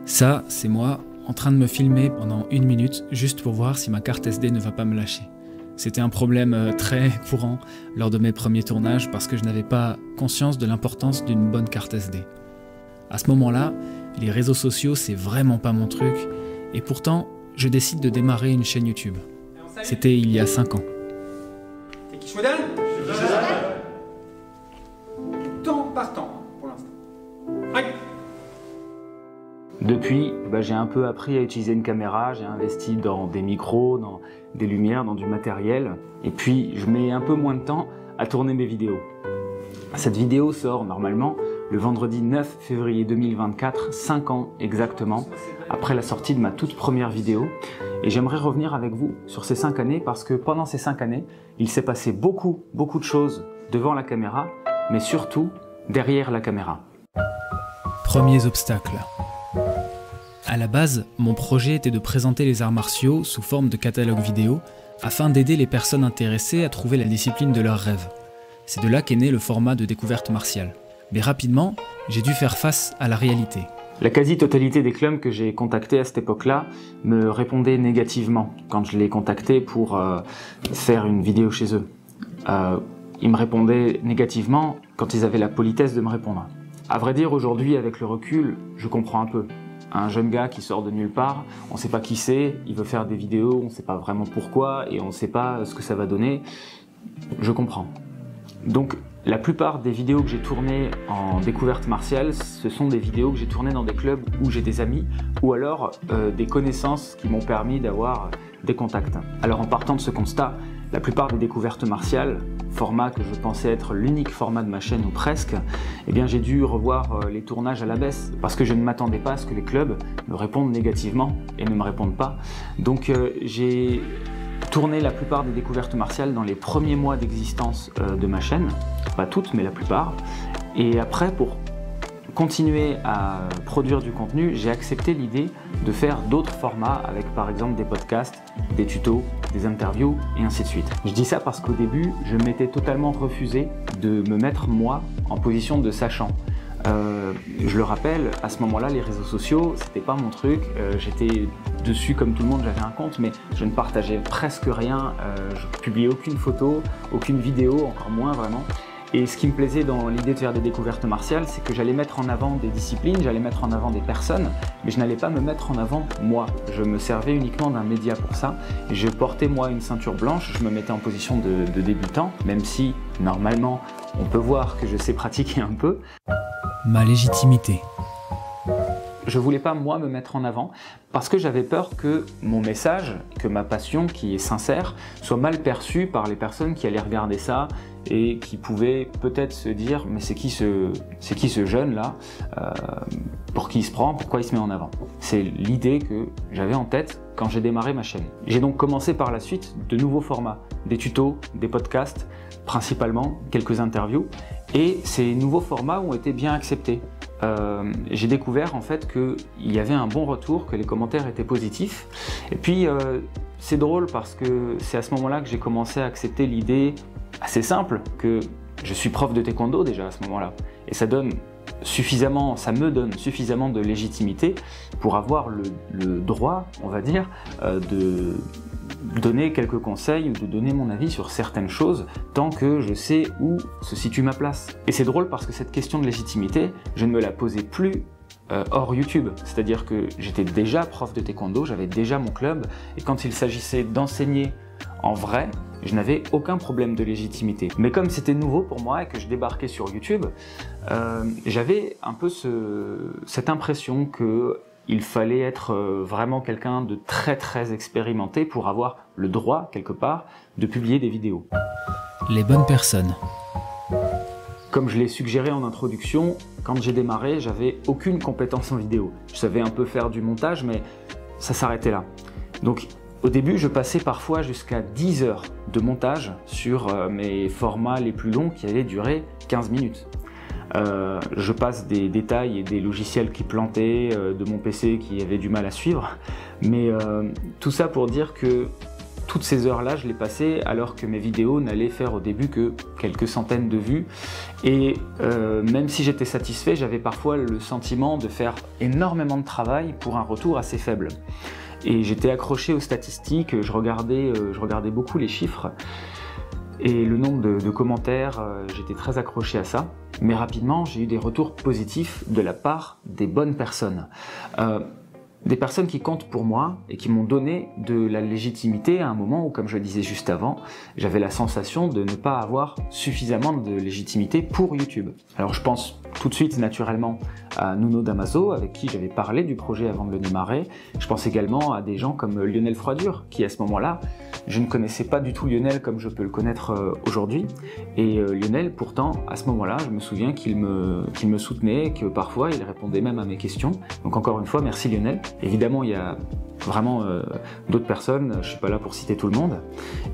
Ça, c'est moi en train de me filmer pendant 1 minute juste pour voir si ma carte SD ne va pas me lâcher. C'était un problème très courant lors de mes premiers tournages parce que je n'avais pas conscience de l'importance d'une bonne carte SD. À ce moment-là, les réseaux sociaux, c'est vraiment pas mon truc, et pourtant, je décide de démarrer une chaîne YouTube. C'était il y a 5 ans. C'est qui Schweden ? Temps par temps, pour l'instant. Ouais. Depuis, j'ai un peu appris à utiliser une caméra, j'ai investi dans des micros, dans des lumières, dans du matériel. Et puis, je mets un peu moins de temps à tourner mes vidéos. Cette vidéo sort normalement le vendredi 9 février 2024, 5 ans exactement, après la sortie de ma toute première vidéo. Et j'aimerais revenir avec vous sur ces 5 années parce que pendant ces 5 années, il s'est passé beaucoup de choses devant la caméra, mais surtout derrière la caméra. Premiers obstacles. À la base, mon projet était de présenter les arts martiaux sous forme de catalogue vidéo afin d'aider les personnes intéressées à trouver la discipline de leurs rêves. C'est de là qu'est né le format de découverte martiale. Mais rapidement, j'ai dû faire face à la réalité. La quasi-totalité des clubs que j'ai contactés à cette époque-là me répondaient négativement quand je les contactais pour faire une vidéo chez eux. Ils me répondaient négativement quand ils avaient la politesse de me répondre. À vrai dire, aujourd'hui, avec le recul, je comprends un peu. Un jeune gars qui sort de nulle part, on ne sait pas qui c'est, il veut faire des vidéos, on ne sait pas vraiment pourquoi et on ne sait pas ce que ça va donner. Je comprends. Donc, la plupart des vidéos que j'ai tournées en découverte martiale, ce sont des vidéos que j'ai tournées dans des clubs où j'ai des amis ou alors des connaissances qui m'ont permis d'avoir des contacts. Alors en partant de ce constat, la plupart des découvertes martiales, format que je pensais être l'unique format de ma chaîne ou presque, eh bien j'ai dû revoir les tournages à la baisse parce que je ne m'attendais pas à ce que les clubs me répondent négativement et ne me répondent pas. Donc j'ai tourné la plupart des découvertes martiales dans les premiers mois d'existence de ma chaîne, pas toutes mais la plupart, et après pour continuer à produire du contenu, j'ai accepté l'idée de faire d'autres formats avec par exemple des podcasts, des tutos, des interviews et ainsi de suite. Je dis ça parce qu'au début, je m'étais totalement refusé de me mettre moi en position de sachant. Je le rappelle, à ce moment-là, les réseaux sociaux, c'était pas mon truc. J'étais dessus comme tout le monde, j'avais un compte, mais je ne partageais presque rien. Je publiais aucune photo, aucune vidéo, encore moins vraiment. Et ce qui me plaisait dans l'idée de faire des découvertes martiales, c'est que j'allais mettre en avant des disciplines, j'allais mettre en avant des personnes, mais je n'allais pas me mettre en avant moi. Je me servais uniquement d'un média pour ça. Je portais moi une ceinture blanche, je me mettais en position de débutant, même si normalement on peut voir que je sais pratiquer un peu. Ma légitimité. Je voulais pas moi me mettre en avant parce que j'avais peur que mon message, que ma passion qui est sincère, soit mal perçue par les personnes qui allaient regarder ça et qui pouvaient peut-être se dire mais c'est qui ce jeune là, pour qui il se prend, pourquoi il se met en avant. C'est l'idée que j'avais en tête quand j'ai démarré ma chaîne. J'ai donc commencé par la suite de nouveaux formats, des tutos, des podcasts, principalement quelques interviews, et ces nouveaux formats ont été bien acceptés. J'ai découvert en fait qu'il y avait un bon retour, que les commentaires étaient positifs. Et puis c'est drôle parce que c'est à ce moment-là que j'ai commencé à accepter l'idée assez simple que je suis prof de taekwondo déjà à ce moment-là. Et ça me donne suffisamment de légitimité pour avoir le droit, on va dire, de donner quelques conseils ou de donner mon avis sur certaines choses tant que je sais où se situe ma place. Et c'est drôle parce que cette question de légitimité, je ne me la posais plus hors YouTube. C'est-à-dire que j'étais déjà prof de taekwondo, j'avais déjà mon club, et quand il s'agissait d'enseigner en vrai, je n'avais aucun problème de légitimité. Mais comme c'était nouveau pour moi et que je débarquais sur YouTube, j'avais un peu cette impression qu'il fallait être vraiment quelqu'un de très expérimenté pour avoir le droit, quelque part, de publier des vidéos. Les bonnes personnes. Comme je l'ai suggéré en introduction, quand j'ai démarré, j'avais aucune compétence en vidéo. Je savais un peu faire du montage, mais ça s'arrêtait là. Donc, au début, je passais parfois jusqu'à 10 heures de montage sur mes formats les plus longs qui allaient durer 15 minutes. Je passe des détails et des logiciels qui plantaient, de mon PC qui avait du mal à suivre, mais tout ça pour dire que toutes ces heures-là, je les passais alors que mes vidéos n'allaient faire au début que quelques centaines de vues. Et même si j'étais satisfait, j'avais parfois le sentiment de faire énormément de travail pour un retour assez faible. Et j'étais accroché aux statistiques, je regardais beaucoup les chiffres. Et le nombre de commentaires, j'étais très accroché à ça. Mais rapidement, j'ai eu des retours positifs de la part des bonnes personnes. Des personnes qui comptent pour moi et qui m'ont donné de la légitimité à un moment où, comme je le disais juste avant, j'avais la sensation de ne pas avoir suffisamment de légitimité pour YouTube. Alors je pense tout de suite naturellement à Nuno Damaso, avec qui j'avais parlé du projet avant de le démarrer. Je pense également à des gens comme Lionel Froidure, qui à ce moment-là, je ne connaissais pas du tout Lionel comme je peux le connaître aujourd'hui. Et Lionel, pourtant, à ce moment-là, je me souviens qu'il me soutenait, que parfois il répondait même à mes questions. Donc encore une fois, merci Lionel. Évidemment, il y a vraiment d'autres personnes, je ne suis pas là pour citer tout le monde,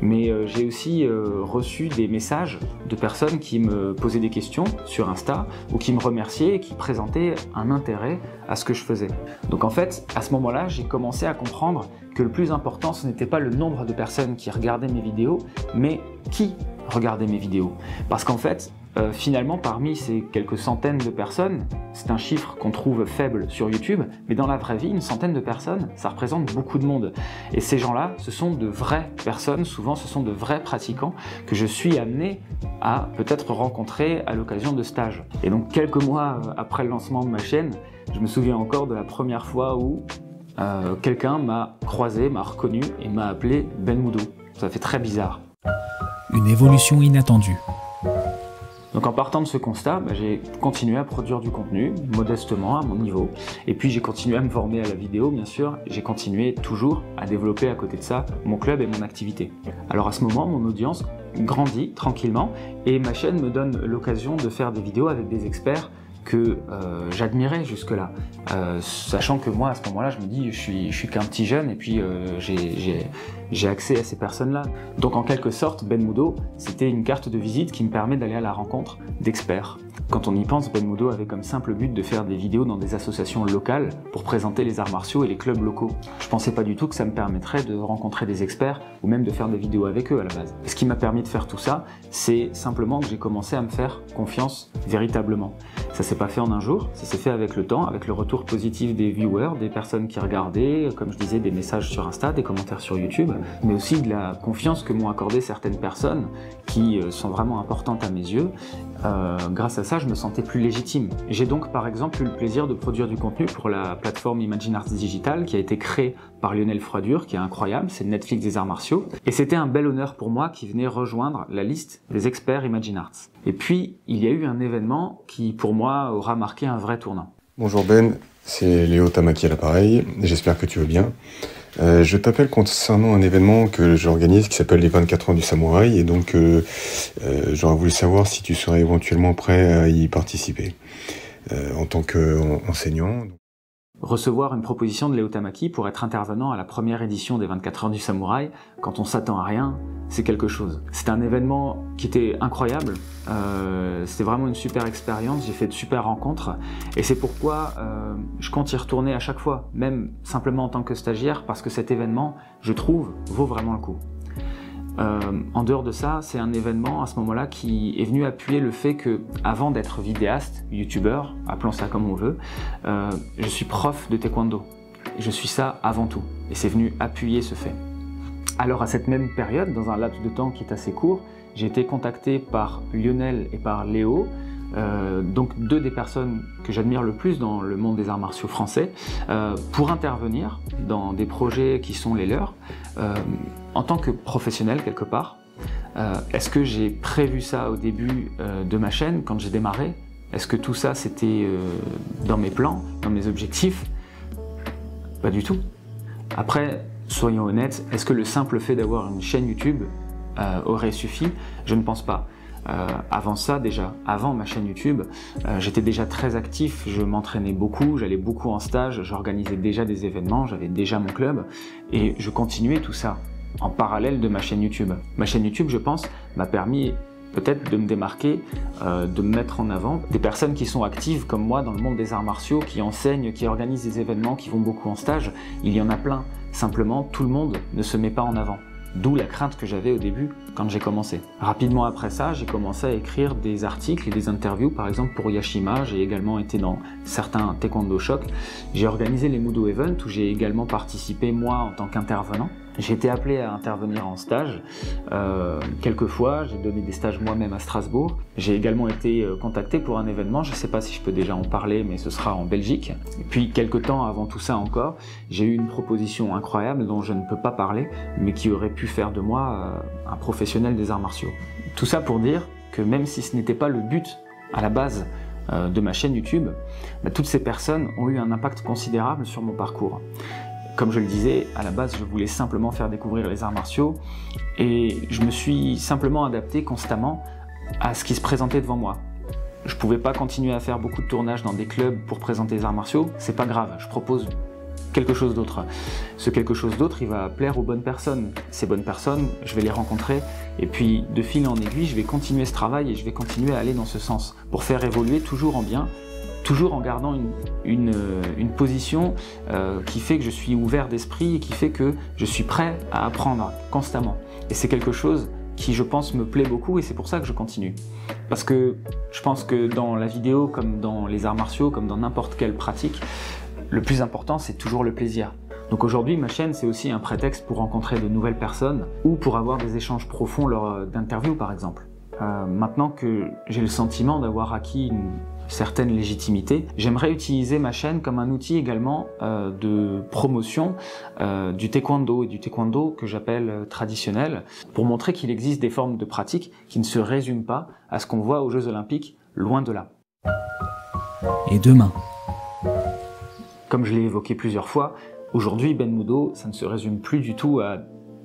mais j'ai aussi reçu des messages de personnes qui me posaient des questions sur Insta ou qui me remerciaient et qui présentaient un intérêt à ce que je faisais. Donc en fait, à ce moment-là, j'ai commencé à comprendre que le plus important, ce n'était pas le nombre de personnes qui regardaient mes vidéos, mais qui regardait mes vidéos. Parce qu'en fait, finalement, parmi ces quelques centaines de personnes, c'est un chiffre qu'on trouve faible sur YouTube, mais dans la vraie vie, une centaine de personnes, ça représente beaucoup de monde. Et ces gens-là, ce sont de vraies personnes, souvent ce sont de vrais pratiquants que je suis amené à peut-être rencontrer à l'occasion de stages. Et donc quelques mois après le lancement de ma chaîne, je me souviens encore de la première fois où quelqu'un m'a croisé, m'a reconnu et m'a appelé Ben Moudou. Ça fait très bizarre. Une évolution inattendue. Donc en partant de ce constat, j'ai continué à produire du contenu, modestement, à mon niveau. Et puis j'ai continué à me former à la vidéo, bien sûr. J'ai continué toujours à développer à côté de ça mon club et mon activité. Alors à ce moment, mon audience grandit tranquillement et ma chaîne me donne l'occasion de faire des vidéos avec des experts que j'admirais jusque-là, sachant que moi à ce moment-là je me dis je suis qu'un petit jeune et puis j'ai accès à ces personnes-là. Donc en quelque sorte Ben Moudou c'était une carte de visite qui me permet d'aller à la rencontre d'experts. Quand on y pense, Ben Moudou avait comme simple but de faire des vidéos dans des associations locales pour présenter les arts martiaux et les clubs locaux. Je pensais pas du tout que ça me permettrait de rencontrer des experts ou même de faire des vidéos avec eux à la base. Ce qui m'a permis de faire tout ça, c'est simplement que j'ai commencé à me faire confiance véritablement. Ça s'est pas fait en un jour, ça s'est fait avec le temps, avec le retour positif des viewers, des personnes qui regardaient, comme je disais, des messages sur Insta, des commentaires sur YouTube, mais aussi de la confiance que m'ont accordé certaines personnes qui sont vraiment importantes à mes yeux. Grâce à ça, je me sentais plus légitime. J'ai donc par exemple eu le plaisir de produire du contenu pour la plateforme Imagine Arts Digital qui a été créée par Lionel Froidure, qui est incroyable, c'est le Netflix des arts martiaux. Et c'était un bel honneur pour moi qui venait rejoindre la liste des experts Imagine Arts. Et puis, il y a eu un événement qui, pour moi, aura marqué un vrai tournant. Bonjour Ben, c'est Léo Tamaki à l'appareil, j'espère que tu vas bien. Je t'appelle concernant un événement que j'organise qui s'appelle les 24 ans du samouraï et donc j'aurais voulu savoir si tu serais éventuellement prêt à y participer en tant qu'enseignant. Recevoir une proposition de Léo Tamaki pour être intervenant à la première édition des 24 heures du samouraï, quand on s'attend à rien, c'est quelque chose. C'était un événement qui était incroyable, c'était vraiment une super expérience, j'ai fait de super rencontres et c'est pourquoi je compte y retourner à chaque fois, même simplement en tant que stagiaire, parce que cet événement, je trouve, vaut vraiment le coup. En dehors de ça, c'est un événement à ce moment-là qui est venu appuyer le fait que, avant d'être vidéaste, youtubeur, appelons ça comme on veut, je suis prof de taekwondo. Je suis ça avant tout, et c'est venu appuyer ce fait. Alors à cette même période, dans un laps de temps qui est assez court, j'ai été contacté par Lionel et par Léo, donc deux des personnes que j'admire le plus dans le monde des arts martiaux français, pour intervenir dans des projets qui sont les leurs, en tant que professionnel quelque part. Est-ce que j'ai prévu ça au début de ma chaîne, quand j'ai démarré? Est-ce que tout ça c'était dans mes plans, dans mes objectifs? Pas du tout. Après, soyons honnêtes, est-ce que le simple fait d'avoir une chaîne YouTube aurait suffi? Je ne pense pas. Avant ça déjà, avant ma chaîne YouTube, j'étais déjà très actif, je m'entraînais beaucoup, j'allais beaucoup en stage, j'organisais déjà des événements, j'avais déjà mon club et je continuais tout ça en parallèle de ma chaîne YouTube. Ma chaîne YouTube, je pense, m'a permis peut-être de me démarquer, de me mettre en avant des personnes qui sont actives comme moi dans le monde des arts martiaux, qui enseignent, qui organisent des événements, qui vont beaucoup en stage. Il y en a plein, simplement tout le monde ne se met pas en avant. D'où la crainte que j'avais au début quand j'ai commencé. Rapidement après ça, j'ai commencé à écrire des articles et des interviews, par exemple pour Yashima. J'ai également été dans certains Taekwondo Shock. J'ai organisé les Mudo Events où j'ai également participé moi en tant qu'intervenant. J'ai été appelé à intervenir en stage quelques fois, j'ai donné des stages moi-même à Strasbourg. J'ai également été contacté pour un événement, je ne sais pas si je peux déjà en parler, mais ce sera en Belgique. Et puis quelques temps avant tout ça encore, j'ai eu une proposition incroyable dont je ne peux pas parler, mais qui aurait pu faire de moi un professionnel des arts martiaux. Tout ça pour dire que même si ce n'était pas le but à la base de ma chaîne YouTube, toutes ces personnes ont eu un impact considérable sur mon parcours. Comme je le disais, à la base, je voulais simplement faire découvrir les arts martiaux et je me suis simplement adapté constamment à ce qui se présentait devant moi. Je ne pouvais pas continuer à faire beaucoup de tournages dans des clubs pour présenter les arts martiaux, c'est pas grave, je propose quelque chose d'autre. Ce quelque chose d'autre, il va plaire aux bonnes personnes. Ces bonnes personnes, je vais les rencontrer et puis de fil en aiguille, je vais continuer ce travail et je vais continuer à aller dans ce sens pour faire évoluer toujours en bien, toujours en gardant une position qui fait que je suis ouvert d'esprit et qui fait que je suis prêt à apprendre constamment. Et c'est quelque chose qui, je pense, me plaît beaucoup et c'est pour ça que je continue. Parce que je pense que dans la vidéo, comme dans les arts martiaux, comme dans n'importe quelle pratique, le plus important, c'est toujours le plaisir. Donc aujourd'hui, ma chaîne, c'est aussi un prétexte pour rencontrer de nouvelles personnes ou pour avoir des échanges profonds lors d'interviews, par exemple. Maintenant que j'ai le sentiment d'avoir acquis une certaine légitimité, j'aimerais utiliser ma chaîne comme un outil également de promotion du taekwondo et du taekwondo que j'appelle traditionnel, pour montrer qu'il existe des formes de pratique qui ne se résument pas à ce qu'on voit aux Jeux Olympiques, loin de là. Et demain? Comme je l'ai évoqué plusieurs fois, aujourd'hui Ben Mudo, ça ne se résume plus du tout à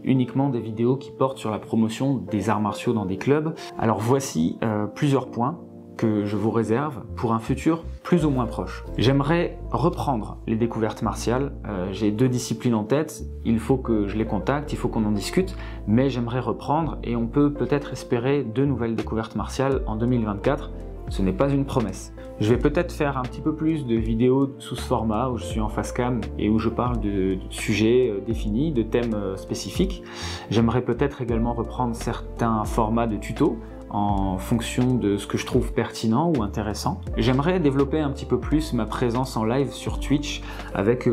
uniquement des vidéos qui portent sur la promotion des arts martiaux dans des clubs. Alors voici plusieurs points que je vous réserve pour un futur plus ou moins proche. J'aimerais reprendre les découvertes martiales. J'ai 2 disciplines en tête, il faut que je les contacte, il faut qu'on en discute, mais j'aimerais reprendre et on peut peut-être espérer 2 nouvelles découvertes martiales en 2024. Ce n'est pas une promesse. Je vais peut-être faire un petit peu plus de vidéos sous ce format où je suis en face cam et où je parle de sujets définis, de thèmes spécifiques. J'aimerais peut-être également reprendre certains formats de tutos en fonction de ce que je trouve pertinent ou intéressant. J'aimerais développer un petit peu plus ma présence en live sur Twitch avec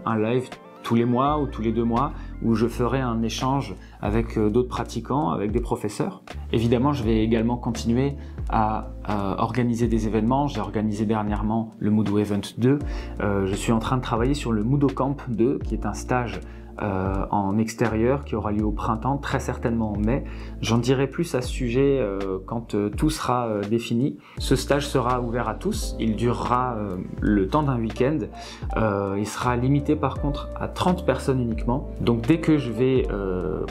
un live tous les mois ou tous les 2 mois où je ferai un échange avec d'autres pratiquants, avec des professeurs. Évidemment, je vais également continuer à organiser des événements. J'ai organisé dernièrement le Mudo Event 2. Je suis en train de travailler sur le Mudo Camp 2, qui est un stage en extérieur qui aura lieu au printemps, très certainement en mai. J'en dirai plus à ce sujet quand tout sera défini. Ce stage sera ouvert à tous, il durera le temps d'un week-end. Il sera limité par contre à 30 personnes uniquement. Donc dès que je vais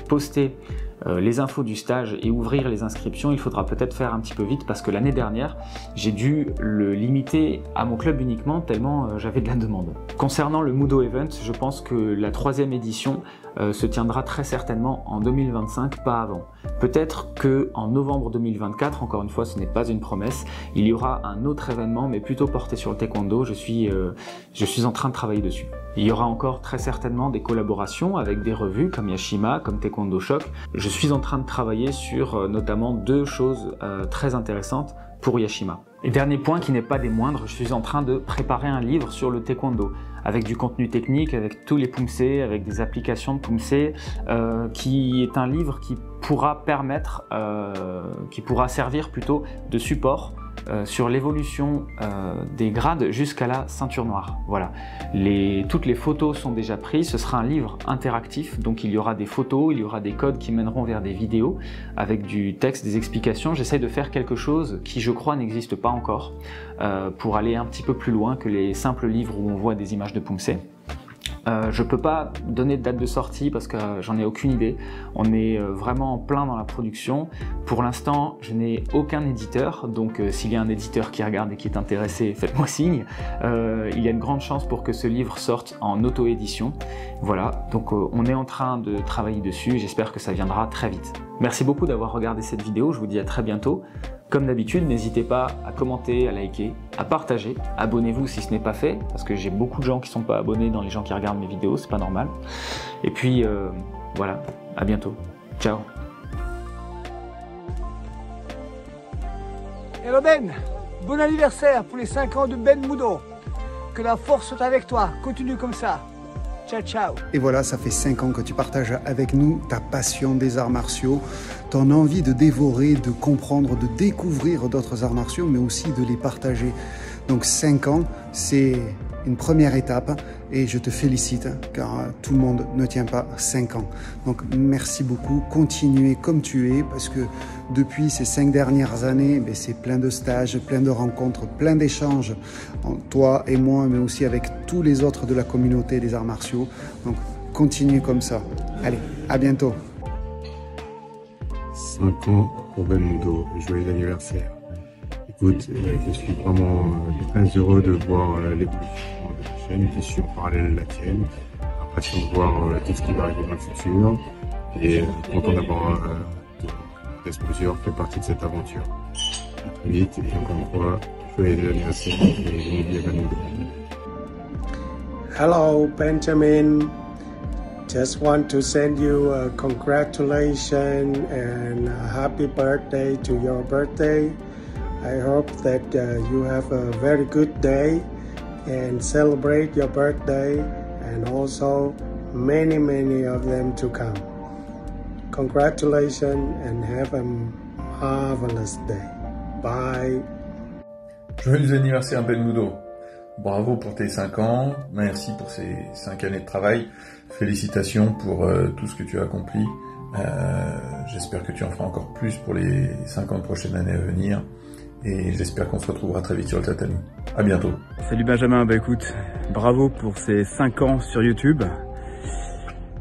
poster les infos du stage et ouvrir les inscriptions, il faudra peut-être faire un petit peu vite parce que l'année dernière, j'ai dû le limiter à mon club uniquement tellement j'avais de la demande. Concernant le Mudo Event, je pense que la 3e édition se tiendra très certainement en 2025, pas avant. Peut-être qu'en novembre 2024, encore une fois ce n'est pas une promesse, il y aura un autre événement mais plutôt porté sur le taekwondo, je suis en train de travailler dessus. Il y aura encore très certainement des collaborations avec des revues comme Yashima, comme Taekwondo Shock. Je suis en train de travailler sur notamment 2 choses très intéressantes pour Yashima. Et dernier point qui n'est pas des moindres, je suis en train de préparer un livre sur le taekwondo avec du contenu technique, avec tous les pumsé, avec des applications de pumsé, qui est un livre qui pourra servir plutôt de support sur l'évolution des grades jusqu'à la ceinture noire. Voilà. Toutes les photos sont déjà prises, ce sera un livre interactif, donc il y aura des photos, il y aura des codes qui mèneront vers des vidéos avec du texte, des explications. J'essaie de faire quelque chose qui, je crois, n'existe pas encore pour aller un petit peu plus loin que les simples livres où on voit des images de pumsé. Je peux pas donner de date de sortie parce que j'en ai aucune idée. On est vraiment en plein dans la production. Pour l'instant, je n'ai aucun éditeur, donc s'il y a un éditeur qui regarde et qui est intéressé, faites-moi signe. Il y a une grande chance pour que ce livre sorte en auto-édition. Voilà, donc on est en train de travailler dessus. J'espère que ça viendra très vite. Merci beaucoup d'avoir regardé cette vidéo. Je vous dis à très bientôt. Comme d'habitude, n'hésitez pas à commenter, à liker, à partager. Abonnez-vous si ce n'est pas fait, parce que j'ai beaucoup de gens qui ne sont pas abonnés dans les gens qui regardent mes vidéos, c'est pas normal. Et puis, Voilà, à bientôt. Ciao. Hello Ben, bon anniversaire pour les 5 ans de Ben Mudo. Que la force soit avec toi, continue comme ça. Ciao, ciao. Et voilà, ça fait 5 ans que tu partages avec nous ta passion des arts martiaux, ton envie de dévorer, de comprendre, de découvrir d'autres arts martiaux, mais aussi de les partager. Donc 5 ans, c'est une première étape et je te félicite car tout le monde ne tient pas 5 ans. Donc merci beaucoup, continuez comme tu es parce que depuis ces 5 dernières années, c'est plein de stages, plein de rencontres, plein d'échanges, toi et moi, mais aussi avec tous les autres de la communauté des arts martiaux. Donc continuez comme ça. Allez, à bientôt. 5 ans pour Ben Mudo, joyeux anniversaire. Écoute, je suis vraiment très heureux de voir l'évolution de la chaîne qui suit en parallèle la tienne. Impatient de voir tout ce qui va arriver dans le futur et content d'avoir Exposure fait partie de cette aventure. À très vite et encore une fois, joyeux anniversaire et bienvenue. Hello, Benjamin. Just want to send you a congratulations and a happy birthday to your birthday. I hope that you have a very good day and celebrate your birthday and also many of them to come. Congratulations and have a marvelous day. Bye. Joyeux anniversaire Ben Mudo. Bravo pour tes 5 ans, merci pour ces 5 années de travail, félicitations pour tout ce que tu as accompli. J'espère que tu en feras encore plus pour les 50 prochaines années à venir et j'espère qu'on se retrouvera très vite sur le tatami. À bientôt. Salut Benjamin, bah écoute, bravo pour ces 5 ans sur YouTube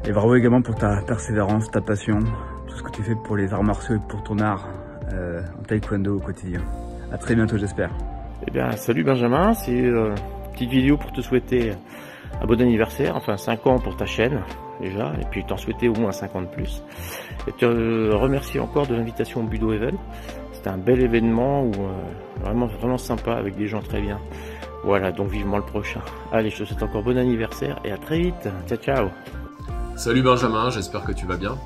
et bravo également pour ta persévérance, ta passion, tout ce que tu fais pour les arts martiaux et pour ton art en taekwondo au quotidien. À très bientôt j'espère. Eh bien, salut Benjamin, c'est une petite vidéo pour te souhaiter un bon anniversaire, enfin 5 ans pour ta chaîne déjà, et puis t'en souhaiter au moins 50 de plus. Et te remercier encore de l'invitation au Budo Event. C'était un bel événement où vraiment sympa avec des gens très bien. Voilà, donc vivement le prochain. Allez, je te souhaite encore bon anniversaire et à très vite. Ciao, ciao. Salut Benjamin, j'espère que tu vas bien.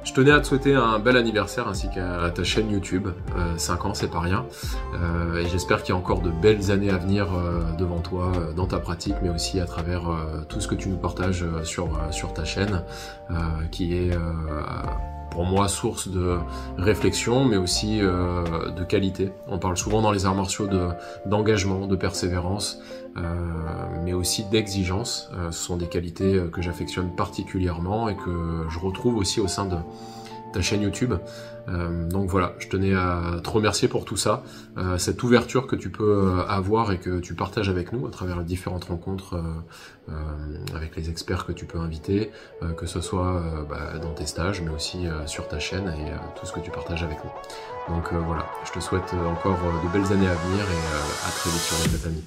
Je tenais à te souhaiter un bel anniversaire ainsi qu'à ta chaîne YouTube. 5 ans, c'est pas rien. Et j'espère qu'il y a encore de belles années à venir devant toi dans ta pratique, mais aussi à travers tout ce que tu nous partages sur ta chaîne, qui est pour moi source de réflexion, mais aussi de qualité. On parle souvent dans les arts martiaux d'engagement, de persévérance, mais aussi d'exigence. Ce sont des qualités que j'affectionne particulièrement et que je retrouve aussi au sein de ta chaîne YouTube. Donc voilà, je tenais à te remercier pour tout ça, cette ouverture que tu peux avoir et que tu partages avec nous à travers les différentes rencontres avec les experts que tu peux inviter, que ce soit dans tes stages, mais aussi sur ta chaîne et tout ce que tu partages avec nous. Donc voilà, je te souhaite encore de belles années à venir et à très vite sur le tatami.